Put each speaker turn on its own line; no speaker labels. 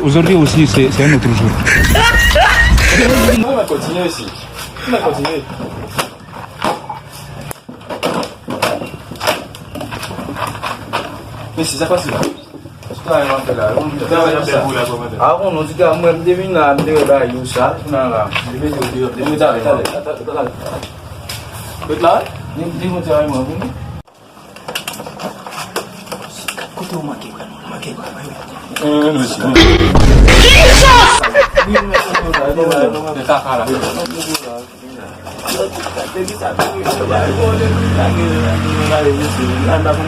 Aujourd'hui aussi, c'est un autre jour.
On va continuer aussi. On va continuer. Mais c'est ça quoi c'est là. Aku nanti kamu yang dia mina dia dah usah, nala. Dia macam betul? Dia macam apa ni? Kau tu makan. Jesus! Tak kalah. Anda pun